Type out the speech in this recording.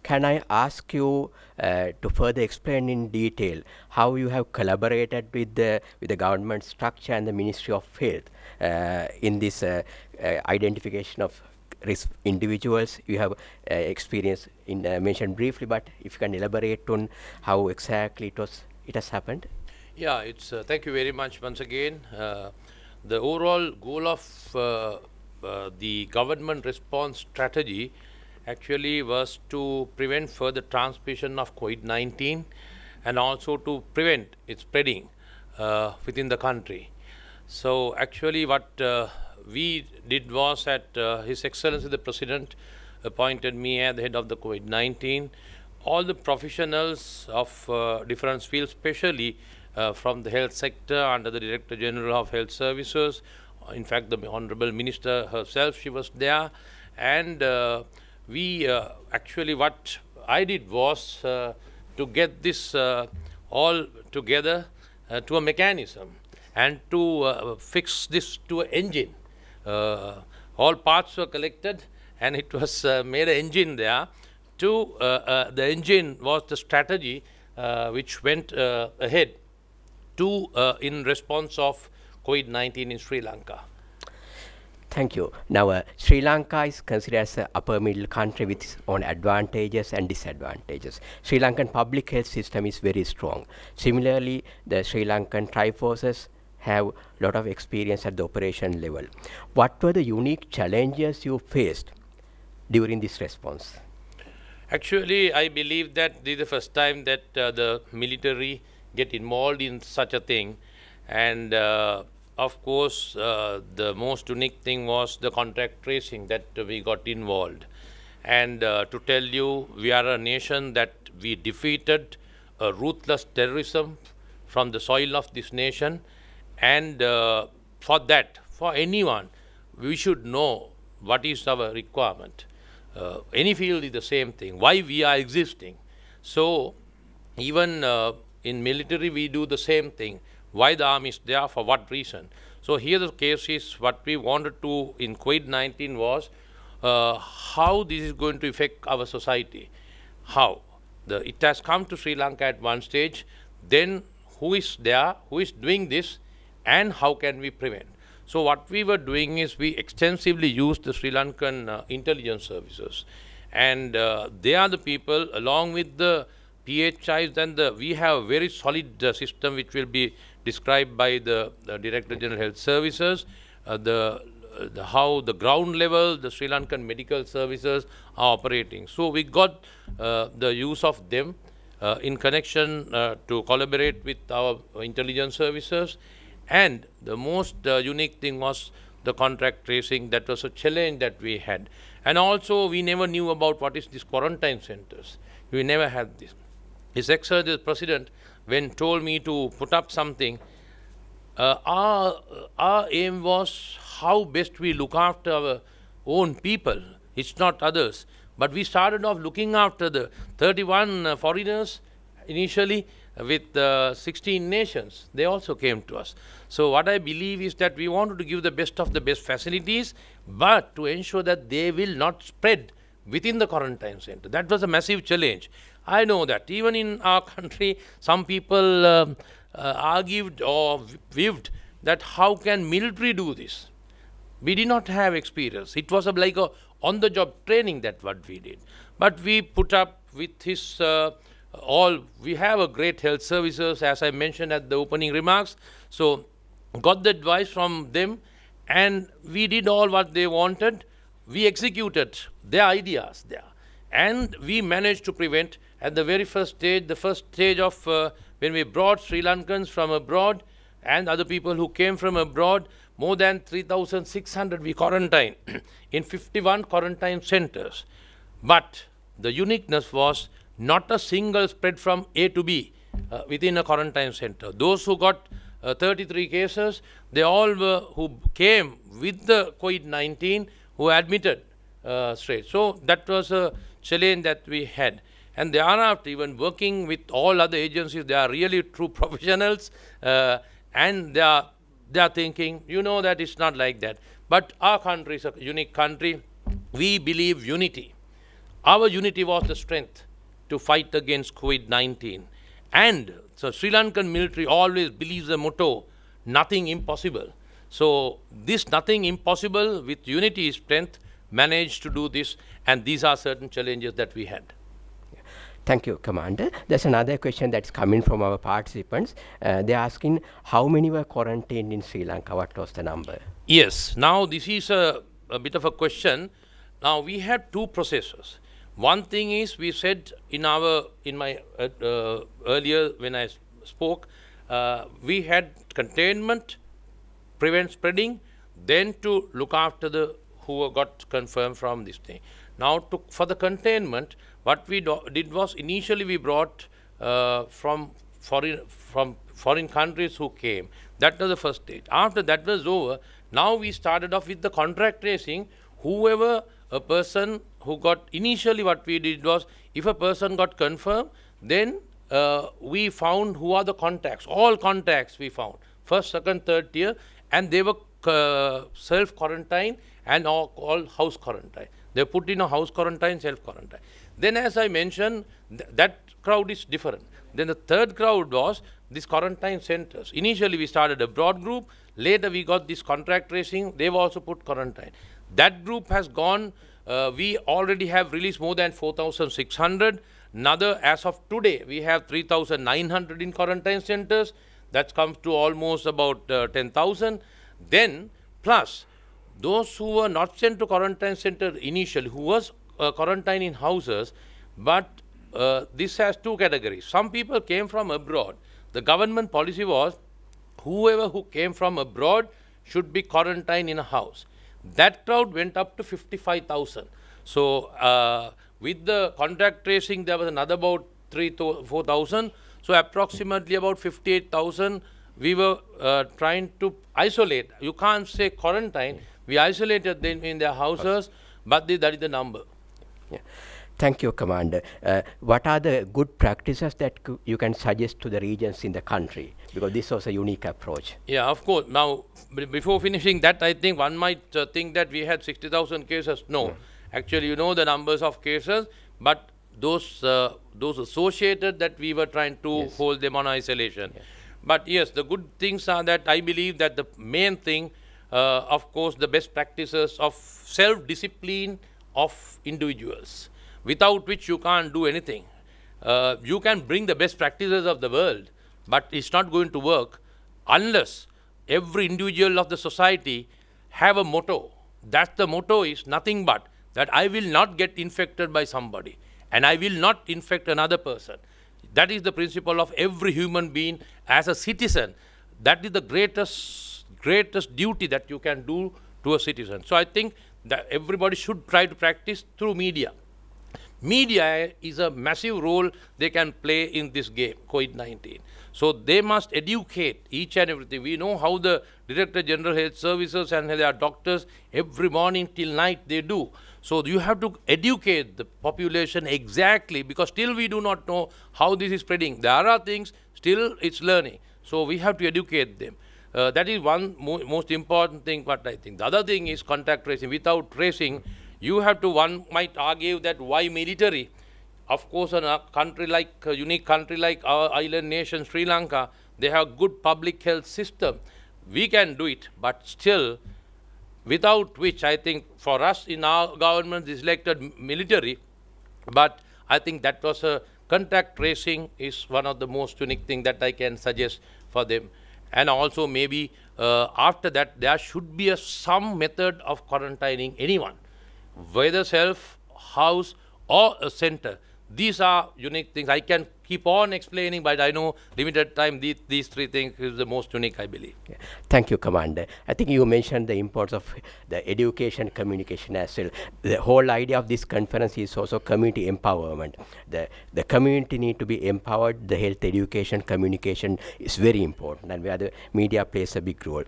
Can I ask you to further explain in detail how you have collaborated with the government structure and the Ministry of Health in this identification of risk individuals? You have experience in mentioned briefly, but if you can elaborate on how exactly it has happened. Yeah, it's thank you very much once again. The overall goal of the government response strategy actually was to prevent further transmission of COVID-19 and also to prevent its spreading within the country. So actually what we did was that His Excellency the President appointed me as the head of the COVID-19. All the professionals of different fields, especially from the health sector under the Director General of Health Services. In fact, the Honorable Minister herself, she was there. And we actually, what I did was to get this all together to a mechanism and to fix this to an engine. All parts were collected and it was made an engine there. The engine was the strategy which went ahead in response of COVID-19 in Sri Lanka. Thank you. Now, Sri Lanka is considered as an upper middle country with its own advantages and disadvantages. Sri Lankan public health system is very strong. Similarly, the Sri Lankan Triforces have a lot of experience at the operation level. What were the unique challenges you faced during this response? Actually, I believe that this is the first time that the military get involved in such a thing. And of course, the most unique thing was the contact tracing that we got involved. And to tell you, we are a nation that we defeated a ruthless terrorism from the soil of this nation. And for that, for anyone, we should know what is our requirement. Any field is the same thing, why we are existing. So even in military, we do the same thing. Why the army is there, for what reason? So here the case is what we wanted to in COVID-19 was how this is going to affect our society. How? It has come to Sri Lanka at one stage, then who is there, who is doing this, and how can we prevent? So what we were doing is we extensively used the Sri Lankan intelligence services. And they are the people, along with the PHIs, and we have a very solid system which will be described by the Director General Health Services, how the ground level, the Sri Lankan medical services are operating. So we got the use of them in connection to collaborate with our intelligence services. And the most unique thing was the contact tracing. That was a challenge that we had. And also, we never knew about what is these quarantine centers. We never had this. His Excellency the President, when told me to put up something, our aim was how best we look after our own people. It's not others. But we started off looking after the 31 foreigners initially, with 16 nations. They also came to us. So what I believe is that we wanted to give the best of the best facilities, but to ensure that they will not spread within the quarantine center. That was a massive challenge. I know that even in our country, some people argued or viewed that how can military do this? We did not have experience. It was like a on-the-job training that what we did. But we put up with his we have a great health services, as I mentioned at the opening remarks. So got the advice from them, and we did all what they wanted. We executed their ideas there, and we managed to prevent at the very first stage, the first stage of when we brought Sri Lankans from abroad and other people who came from abroad, more than 3,600 we quarantined in 51 quarantine centers. But the uniqueness was not a single spread from A to B within a quarantine center. Those who got 33 cases, they all were who came with the COVID-19 who admitted straight. So that was a challenge that we had. And thereafter, even working with all other agencies, they are really true professionals, and they are thinking, you know, that it's not like that. But our country is a unique country. We believe unity. Our unity was the strength to fight against COVID-19. And so Sri Lankan military always believes the motto, nothing impossible. So this nothing impossible with unity is strength managed to do this, and these are certain challenges that we had. Thank you, Commander. There's another question that's coming from our participants. They're asking how many were quarantined in Sri Lanka? What was the number? Yes, now this is a bit of a question. Now we had two processes. One thing is we said in my earlier when I spoke, we had containment, prevent spreading, then to look after the who got confirmed from this thing. Now for the containment, what we did was initially we brought from foreign countries who came. That was the first stage. After that was over, now we started off with the contract tracing. Whoever a person who got, initially what we did was, if a person got confirmed, then we found who are the contacts. All contacts we found, first, second, third tier, and they were self-quarantine and all house quarantine. They put in a house quarantine, self-quarantine. Then as I mentioned, that crowd is different. Then the third crowd was these quarantine centers. Initially we started a broad group, later we got this contract tracing, they've also put quarantine. That group has gone, we already have released more than 4,600. Another, as of today, we have 3,900 in quarantine centers. That comes to almost about 10,000. Then, plus, those who were not sent to quarantine center initially, who was quarantined in houses, but this has two categories. Some people came from abroad. The government policy was, whoever who came from abroad should be quarantined in a house. That crowd went up to 55,000. So with the contact tracing, there was another about 3,000 to 4,000. So approximately about 58,000 we were trying to isolate. You can't say quarantine. We isolated them in their houses, but that is the number. Yeah. Thank you, Commander. What are the good practices that you can suggest to the regions in the country? Because this was a unique approach. Yeah, of course. Now, before finishing that, I think one might think that we had 60,000 cases. No, actually, you know the numbers of cases, but those associated that we were trying to hold them on isolation. Yes. But yes, the good things are that I believe that the main thing, of course, the best practices of self-discipline of individuals, without which you can't do anything. You can bring the best practices of the world, but it's not going to work unless every individual of the society have a motto. That the motto is nothing but that I will not get infected by somebody and I will not infect another person. That is the principle of every human being as a citizen. That is the greatest duty that you can do to a citizen. So I think that everybody should try to practice through media. Media is a massive role they can play in this game, COVID-19. So they must educate each and everything. We know how the Director General Health Services and their doctors every morning till night they do. So you have to educate the population exactly, because still we do not know how this is spreading. There are things, still it's learning. So we have to educate them. That is one most important thing what I think. The other thing is contact tracing. Without tracing, you have to, one might argue that why military? Of course, in a country like, a unique country like our island nation, Sri Lanka, they have good public health system. We can do it, but still, without which I think for us in our government is elected military, but I think that was a contact tracing is one of the most unique thing that I can suggest for them. And also maybe after that, there should be some method of quarantining anyone, whether self, house, or a center. These are unique things. I can keep on explaining, but I know limited time, these three things is the most unique, I believe. Yeah. Thank you, Commander. I think you mentioned the importance of the education, communication as well. The whole idea of this conference is also community empowerment. The community need to be empowered. The health education, communication is very important, and where the media plays a big role.